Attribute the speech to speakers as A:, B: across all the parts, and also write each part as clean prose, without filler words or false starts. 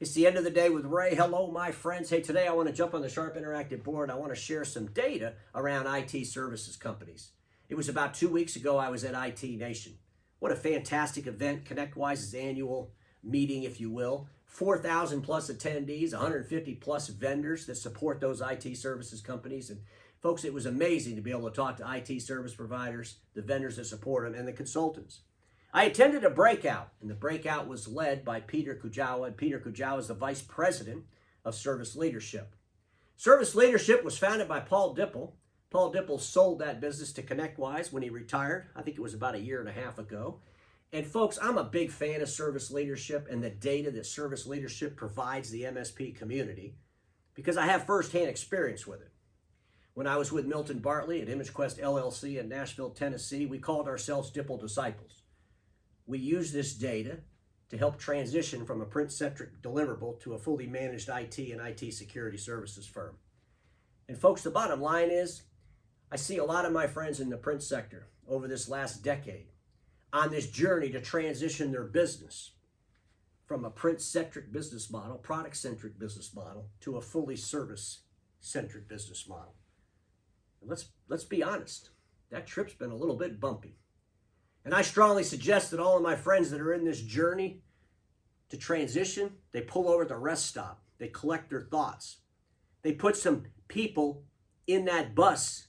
A: It's the end of the day with Ray. Hello, my friends. Hey, today I want to jump on the Sharp Interactive board. I want to share some data around IT services companies. It was about 2 weeks ago I was at IT Nation. What a fantastic event. ConnectWise's annual meeting, if you will. 4,000 plus attendees, 150 plus vendors that support those IT services companies. And folks, it was amazing to be able to talk to IT service providers, the vendors that support them, and the consultants. I attended a breakout, and the breakout was led by Peter Kujawa, and Peter Kujawa is the Vice President of Service Leadership. Service Leadership was founded by Paul Dipple. Paul Dipple sold that business to ConnectWise when he retired. I think it was about 1.5 years ago. And folks, I'm a big fan of Service Leadership and the data that Service Leadership provides the MSP community because I have firsthand experience with it. When I was with Milton Bartley at ImageQuest LLC in Nashville, Tennessee, we called ourselves Dipple Disciples. We use this data to help transition from a print-centric deliverable to a fully managed IT and IT security services firm. And folks, the bottom line is, I see a lot of my friends in the print sector over this last decade on this journey to transition their business from a print-centric business model, product-centric business model, to a fully service-centric business model. And let's be honest, that trip's been a little bit bumpy. And I strongly suggest that all of my friends that are in this journey to transition, they pull over at the rest stop. They collect their thoughts. They put some people in that bus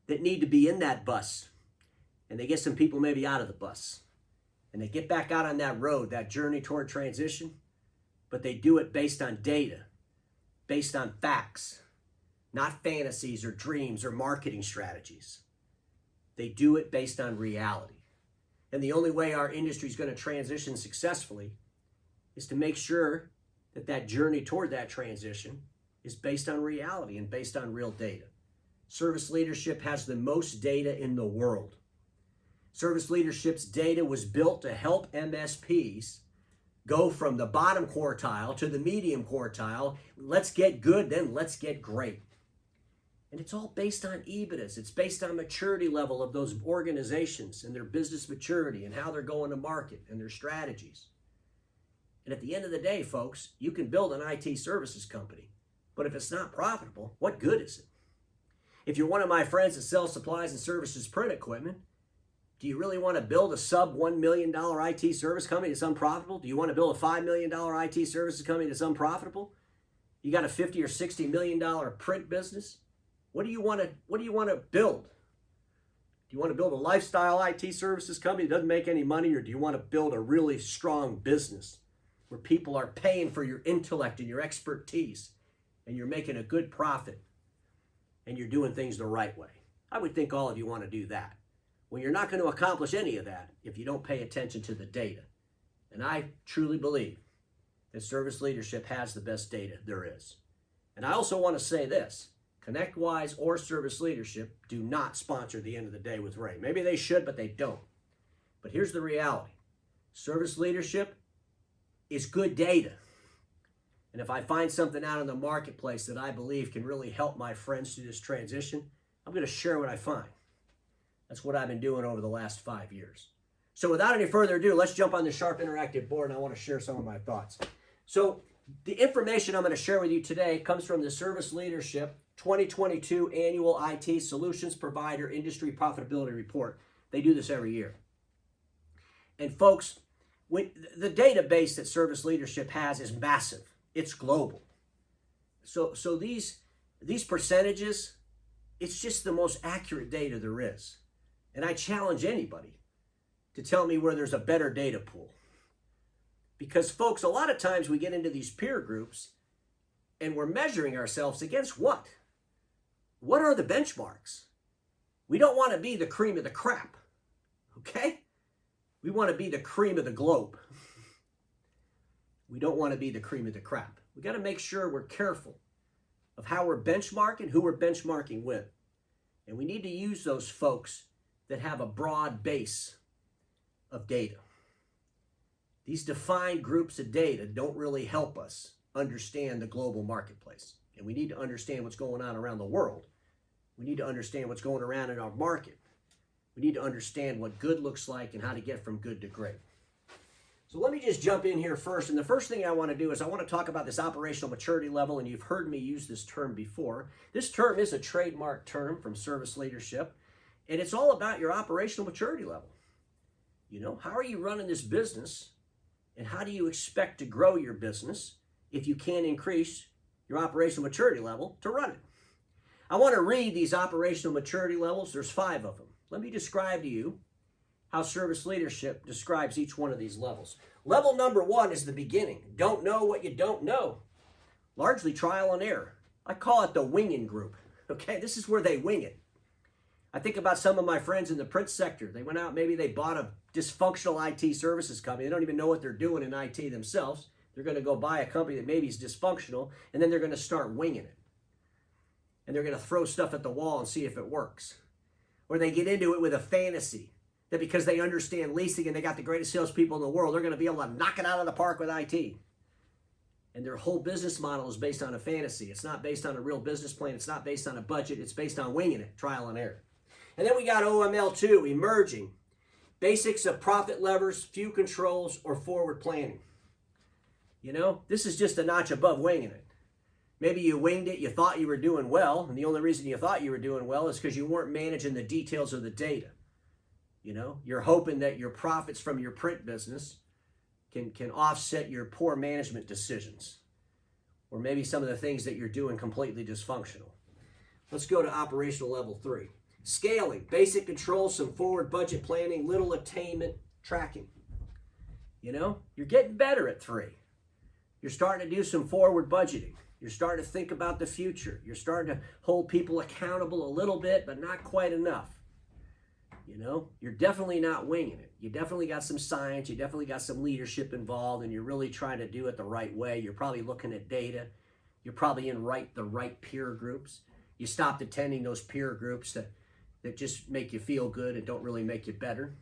A: that need to be in that bus. And they get some people maybe out of the bus. And they get back out on that road, that journey toward transition. But they do it based on data, based on facts, not fantasies or dreams or marketing strategies. They do it based on reality. And the only way our industry is going to transition successfully is to make sure that that journey toward that transition is based on reality and based on real data. Service Leadership has the most data in the world. Service Leadership's data was built to help MSPs go from the bottom quartile to the medium quartile. Let's get good, then let's get great. And it's all based on EBITDAs. It's based on maturity level of those organizations and their business maturity and how they're going to market and their strategies. And at the end of the day, folks, you can build an IT services company, but if it's not profitable, what good is it? If you're one of my friends that sells supplies and services print equipment, do you really want to build a sub $1 million IT service company that's unprofitable? Do you want to build a $5 million IT services company that's unprofitable? You got a $50 or $60 million print business? What do you want to build? Do you want to build a lifestyle IT services company that doesn't make any money, or do you want to build a really strong business where people are paying for your intellect and your expertise and you're making a good profit and you're doing things the right way? I would think all of you want to do that. Well, you're not going to accomplish any of that if you don't pay attention to the data. And I truly believe that Service Leadership has the best data there is. And I also want to say this. ConnectWise or Service Leadership do not sponsor the End of the Day with Ray. Maybe they should, but they don't. But here's the reality. Service Leadership is good data. And if I find something out in the marketplace that I believe can really help my friends through this transition, I'm going to share what I find. That's what I've been doing over the last 5 years. So without any further ado, let's jump on the Sharp Interactive board, and I want to share some of my thoughts. So the information I'm going to share with you today comes from the Service Leadership 2022 Annual IT Solutions Provider Industry Profitability Report. They do this every year. And folks, the database that Service Leadership has is massive. It's global. So these percentages, it's just the most accurate data there is. And I challenge anybody to tell me where there's a better data pool. Because folks, a lot of times we get into these peer groups and we're measuring ourselves against what? What are the benchmarks? We don't want to be the cream of the crap, okay? We want to be the cream of the globe. We don't want to be the cream of the crap. We got to make sure we're careful of how we're benchmarking, who we're benchmarking with. And we need to use those folks that have a broad base of data. These defined groups of data don't really help us understand the global marketplace. And we need to understand what's going on around the world. We need to understand what's going around in our market. We need to understand what good looks like and how to get from good to great. So let me just jump in here first. And the first thing I want to do is I want to talk about this operational maturity level. And you've heard me use this term before. This term is a trademark term from service leadership. And it's all about your operational maturity level. You know, how are you running this business? And how do you expect to grow your business if you can't increase your operational maturity level to run it? I want to read these operational maturity levels. There's 5 of them. Let me describe to you how service leadership describes each one of these levels. Level number 1 is the beginning. Don't know what you don't know. Largely trial and error. I call it the winging group. Okay, this is where they wing it. I think about some of my friends in the print sector. They went out, maybe they bought a dysfunctional IT services company. They don't even know what they're doing in IT themselves. They're going to go buy a company that maybe is dysfunctional, and then they're going to start winging it. And they're going to throw stuff at the wall and see if it works. Or they get into it with a fantasy that because they understand leasing and they got the greatest salespeople in the world, they're going to be able to knock it out of the park with IT. And their whole business model is based on a fantasy. It's not based on a real business plan. It's not based on a budget. It's based on winging it, trial and error. And then we got OML2, emerging. Basics of profit levers, few controls, or forward planning. You know, this is just a notch above winging it. Maybe you winged it, you thought you were doing well, and the only reason you thought you were doing well is because you weren't managing the details of the data. You know, you're hoping that your profits from your print business can offset your poor management decisions, or maybe some of the things that you're doing completely dysfunctional. Let's go to operational level 3. Scaling, basic controls, some forward budget planning, little attainment tracking. You know, you're getting better at 3. You're starting to do some forward budgeting. You're starting to think about the future. You're starting to hold people accountable a little bit, but not quite enough. You know, you're definitely not winging it. You definitely got some science. You definitely got some leadership involved, and you're really trying to do it the right way. You're probably looking at data. You're probably in the right peer groups. You stopped attending those peer groups that just make you feel good and don't really make you better.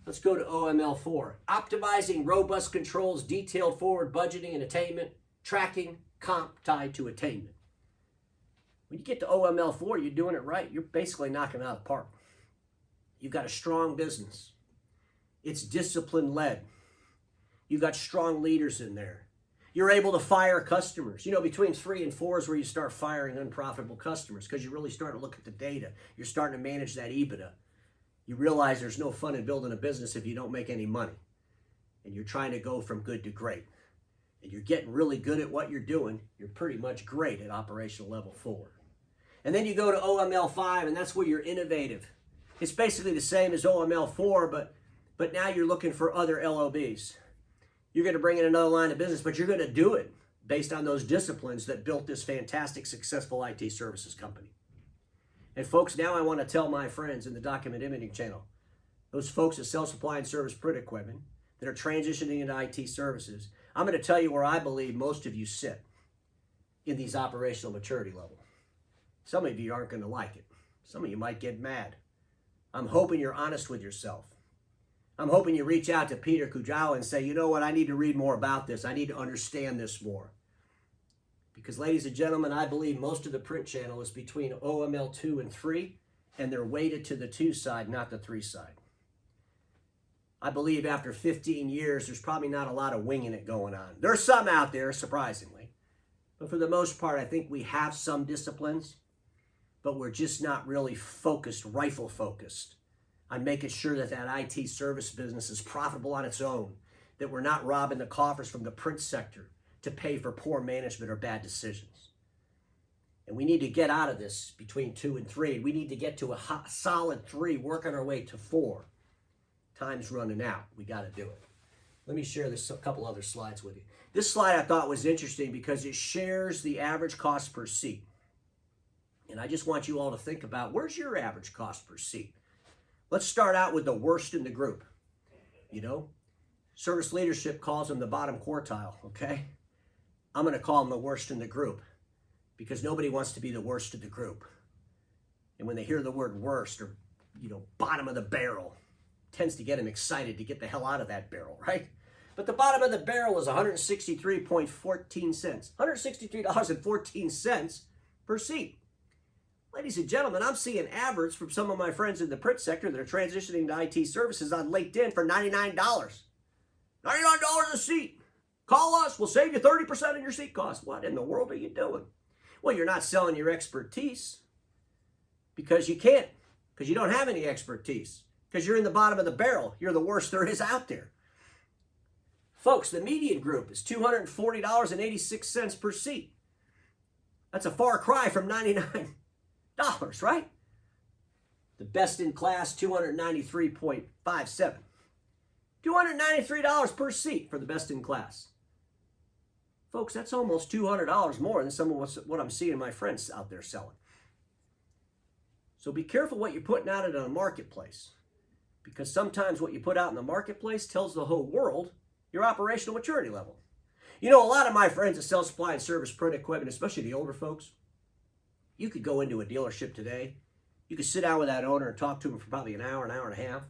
A: Let's go to OML4. Optimizing robust controls, detailed forward budgeting and attainment, tracking, comp tied to attainment. When you get to OML4, you're doing it right. You're basically knocking it out of the park. You've got a strong business. It's discipline-led. You've got strong leaders in there. You're able to fire customers. You know, between 3 and 4 is where you start firing unprofitable customers because you really start to look at the data. You're starting to manage that EBITDA. You realize there's no fun in building a business if you don't make any money. And you're trying to go from good to great. And you're getting really good at what you're doing. You're pretty much great at operational level 4. And then you go to OML5, and that's where you're innovative. It's basically the same as OML4, but now you're looking for other LOBs. You're going to bring in another line of business, but you're going to do it based on those disciplines that built this fantastic, successful IT services company. And folks, now I want to tell my friends in the Document Imaging channel, those folks that sell supply and service print equipment that are transitioning into IT services, I'm going to tell you where I believe most of you sit in these operational maturity level. Some of you aren't going to like it. Some of you might get mad. I'm hoping you're honest with yourself. I'm hoping you reach out to Peter Kujawa and say, you know what, I need to read more about this. I need to understand this more. Because ladies and gentlemen, I believe most of the print channel is between OML 2 and 3, and they're weighted to the 2 side, not the 3 side. I believe after 15 years, there's probably not a lot of winging it going on. There's some out there, surprisingly. But for the most part, I think we have some disciplines, but we're just not really focused, rifle focused, on making sure that that IT service business is profitable on its own, that we're not robbing the coffers from the print sector to pay for poor management or bad decisions. And we need to get out of this between 2 and 3. We need to get to a solid 3, working our way to 4. Time's running out. We got to do it. Let me share this a couple other slides with you. This slide I thought was interesting because it shares the average cost per seat. And I just want you all to think about, where's your average cost per seat? Let's start out with the worst in the group. You know, service leadership calls them the bottom quartile, okay? I'm going to call them the worst in the group because nobody wants to be the worst of the group. And when they hear the word worst or, you know, bottom of the barrel, tends to get them excited to get the hell out of that barrel, right? But the bottom of the barrel is $163.14 cents. $163.14 per seat. Ladies and gentlemen, I'm seeing adverts from some of my friends in the print sector that are transitioning to IT services on LinkedIn for $99. $99 a seat. Call us. We'll save you 30% of your seat cost. What in the world are you doing? Well, you're not selling your expertise because you can't, because you don't have any expertise, because you're in the bottom of the barrel. You're the worst there is out there. Folks, the median group is $240.86 per seat. That's a far cry from $99, right? The best in class, $293.57. $293 per seat for the best in class. Folks, that's almost $200 more than some of what I'm seeing my friends out there selling. So be careful what you're putting out into the marketplace, because sometimes what you put out in the marketplace tells the whole world your operational maturity level. You know, a lot of my friends that sell supply and service print equipment, especially the older folks, you could go into a dealership today. You could sit down with that owner and talk to him for probably an hour and a half.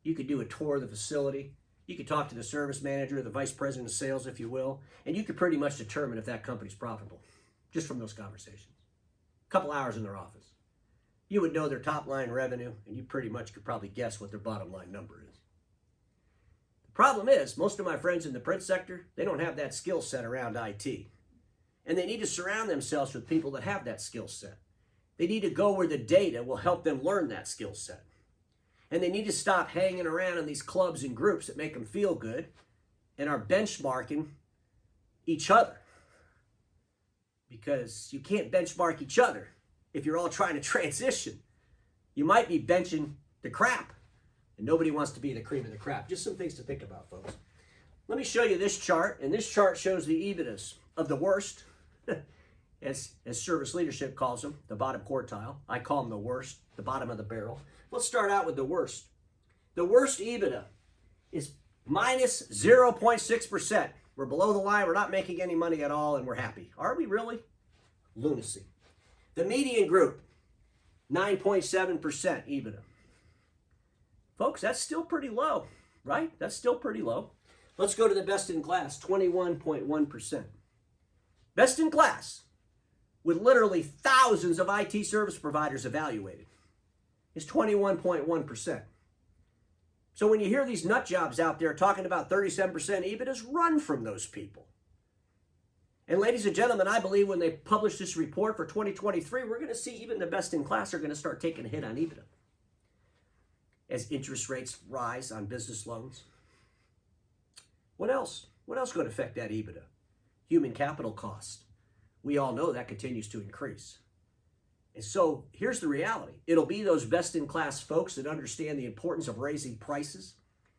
A: You could do a tour of the facility. You could talk to the service manager, the vice president of sales, if you will, and you could pretty much determine if that company's profitable just from those conversations. A couple hours in their office. You would know their top line revenue, and you pretty much could probably guess what their bottom line number is. The problem is, most of my friends in the print sector, they don't have that skill set around IT. And they need to surround themselves with people that have that skill set. They need to go where the data will help them learn that skill set. And they need to stop hanging around in these clubs and groups that make them feel good and are benchmarking each other. Because you can't benchmark each other if you're all trying to transition. You might be benching the crap, and nobody wants to be the cream of the crap. Just some things to think about, folks. Let me show you this chart, and this chart shows the EBITDAs of the worst, as service leadership calls them, the bottom quartile. I call them the worst, the bottom of the barrel. Let's start out with the worst. The worst EBITDA is minus 0.6%. We're below the line. We're not making any money at all, and we're happy. Are we really? Lunacy. The median group, 9.7% EBITDA. Folks, that's still pretty low, right? That's still pretty low. Let's go to the best in class, 21.1%. Best in class, with literally thousands of IT service providers evaluated, is 21.1%. So when you hear these nut jobs out there talking about 37% EBITDAs, run from those people. And ladies and gentlemen, I believe when they publish this report for 2023, we're going to see even the best in class are going to start taking a hit on EBITDA as interest rates rise on business loans. What else? What else is going to affect that EBITDA? Human capital cost. We all know that continues to increase. And so here's the reality. It'll be those best-in-class folks that understand the importance of raising prices,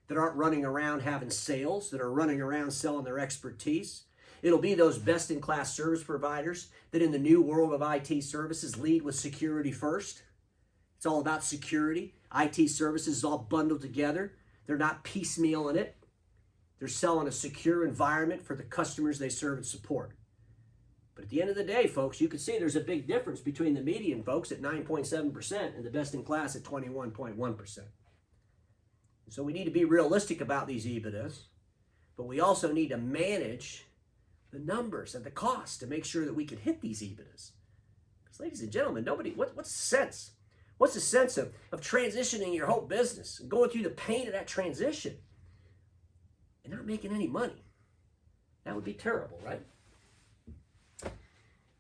A: that aren't running around having sales, that are running around selling their expertise. It'll be those best-in-class service providers that in the new world of IT services lead with security first. It's all about security. IT services is all bundled together. They're not piecemeal in it. They're selling a secure environment for the customers they serve and support. But at the end of the day, folks, you can see there's a big difference between the median folks at 9.7% and the best in class at 21.1%. So we need to be realistic about these EBITDAs, but we also need to manage the numbers and the cost to make sure that we can hit these EBITDAs. Because ladies and gentlemen, what's the sense? What's the sense of transitioning your whole business and going through the pain of that transition and not making any money? That would be terrible, right?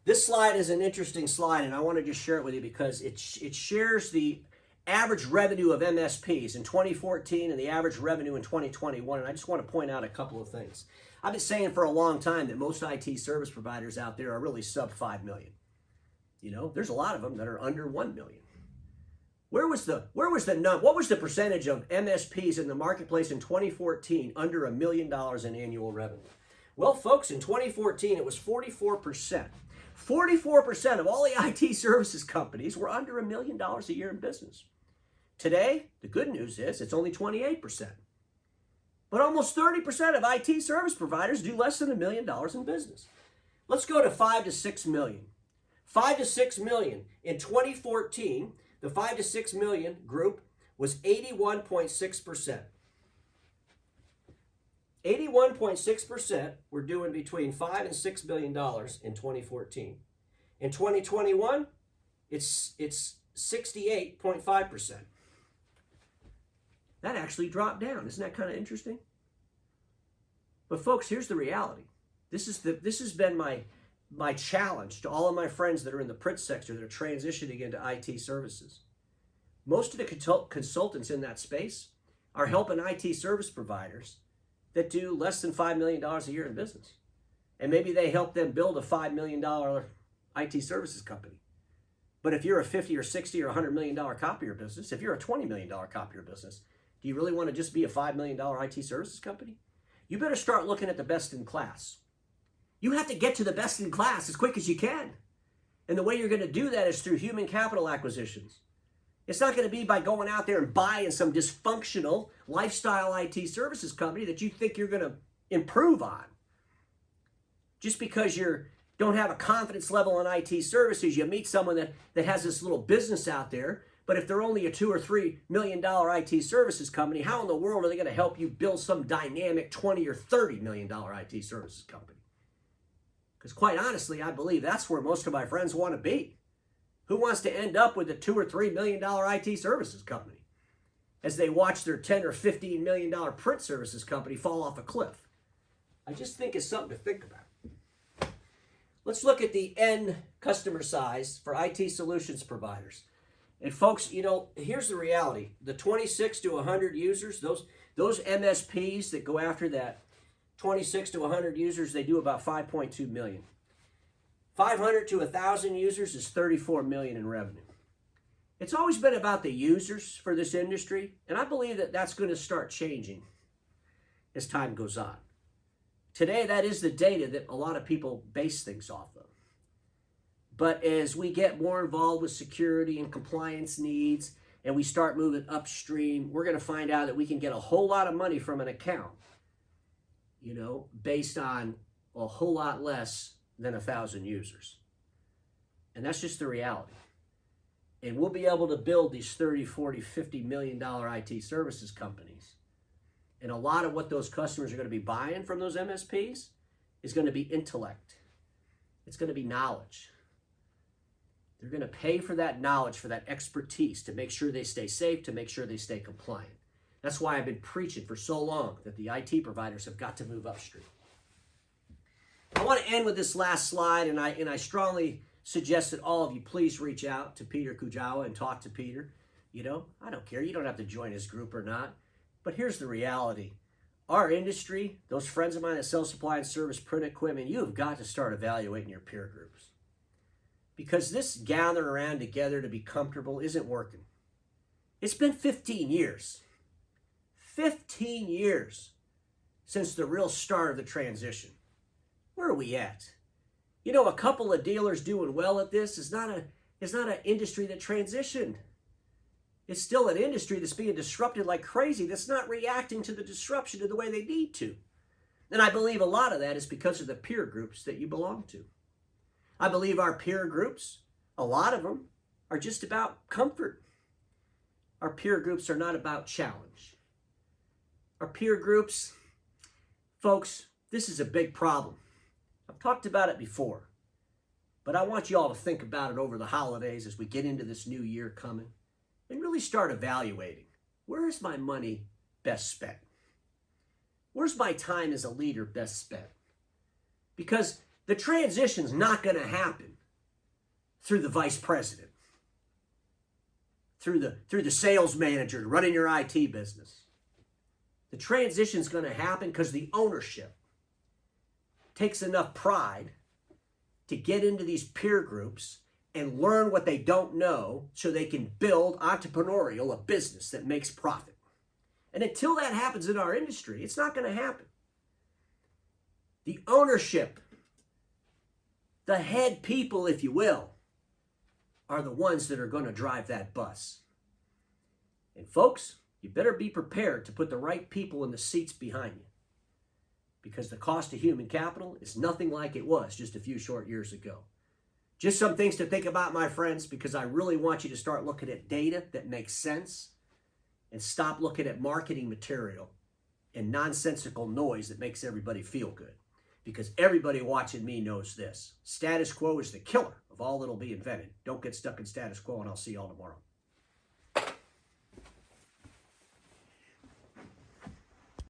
A: This slide is an interesting slide, and I want to just share it with you because it shares the average revenue of MSPs in 2014 and the average revenue in 2021, and I just want to point out a couple of things. I've been saying for a long time that most IT service providers out there are really sub 5 million. You know, there's a lot of them that are under 1 million. What was the percentage of MSPs in the marketplace in 2014 under $1 million in annual revenue? Well, folks, in 2014, it was 44%. 44% of all the IT services companies were under $1 million a year in business. Today, the good news is it's only 28%. But almost 30% of IT service providers do less than $1 million in business. Let's go to 5 to 6 million. 5 to 6 million. In 2014, the 5 to 6 million group was 81.6%. 81.6% were doing between $5 and $6 billion in 2014. In 2021, it's 68.5%. That actually dropped down. Isn't that kind of interesting? But folks, here's the reality. This has been my challenge to all of my friends that are in the print sector that are transitioning into IT services. Most of the consultants in that space are helping IT service providers that do less than $5 million a year in business. And maybe they help them build a $5 million IT services company. But if you're a 50 or 60 or $100 million copier business, if you're a $20 million copier business, do you really want to just be a $5 million IT services company? You better start looking at the best in class. You have to get to the best in class as quick as you can. And the way you're going to do that is through human capital acquisitions. It's not going to be by going out there and buying some dysfunctional lifestyle IT services company that you think you're going to improve on. Just because you don't have a confidence level in IT services, you meet someone that has this little business out there, but if they're only a $2 or $3 million IT services company, how in the world are they going to help you build some dynamic $20 or $30 million IT services company? Because quite honestly, I believe that's where most of my friends want to be. Who wants to end up with a $2 or $3 million IT services company as they watch their $10 or $15 million print services company fall off a cliff? I just think it's something to think about. Let's look at the end customer size for IT solutions providers. And folks, you know, here's the reality. The 26 to 100 users, those MSPs that go after that 26 to 100 users, they do about 5.2 million. 500 to 1,000 users is 34 million in revenue. It's always been about the users for this industry, and I believe that that's going to start changing as time goes on. Today, that is the data that a lot of people base things off of. But as we get more involved with security and compliance needs, and we start moving upstream, we're going to find out that we can get a whole lot of money from an account, you know, based on a whole lot less than 1,000 users. And that's just the reality. And we'll be able to build these 30, 40, $50 million IT services companies. And a lot of what those customers are going to be buying from those MSPs is going to be intellect. It's going to be knowledge. They're going to pay for that knowledge, for that expertise, to make sure they stay safe, to make sure they stay compliant. That's why I've been preaching for so long that the IT providers have got to move upstream. I want to end with this last slide, and I strongly suggest that all of you please reach out to Peter Kujawa and talk to Peter. You know, I don't care. You don't have to join his group or not. But here's the reality. Our industry, those friends of mine that sell supply and service print equipment, you have got to start evaluating your peer groups. Because this gathering around together to be comfortable isn't working. It's been 15 years. 15 years since the real start of the transition. Where are we at? You know, a couple of dealers doing well at this is not an industry that transitioned. It's still an industry that's being disrupted like crazy, that's not reacting to the disruption in the way they need to. And I believe a lot of that is because of the peer groups that you belong to. I believe our peer groups, a lot of them, are just about comfort. Our peer groups are not about challenge. Our peer groups, folks, this is a big problem. I've talked about it before, but I want you all to think about it over the holidays as we get into this new year coming and really start evaluating, where is my money best spent? Where's my time as a leader best spent? Because the transition's not going to happen through the vice president, through the sales manager running your IT business. The transition's going to happen because the ownership takes enough pride to get into these peer groups and learn what they don't know so they can build entrepreneurial a business that makes profit. And until that happens in our industry, it's not going to happen. The ownership, the head people, if you will, are the ones that are going to drive that bus. And folks, you better be prepared to put the right people in the seats behind you, because the cost of human capital is nothing like it was just a few short years ago. Just some things to think about, my friends, because I really want you to start looking at data that makes sense and stop looking at marketing material and nonsensical noise that makes everybody feel good. Because everybody watching me knows this. Status quo is the killer of all that'll be invented. Don't get stuck in status quo, and I'll see you all tomorrow.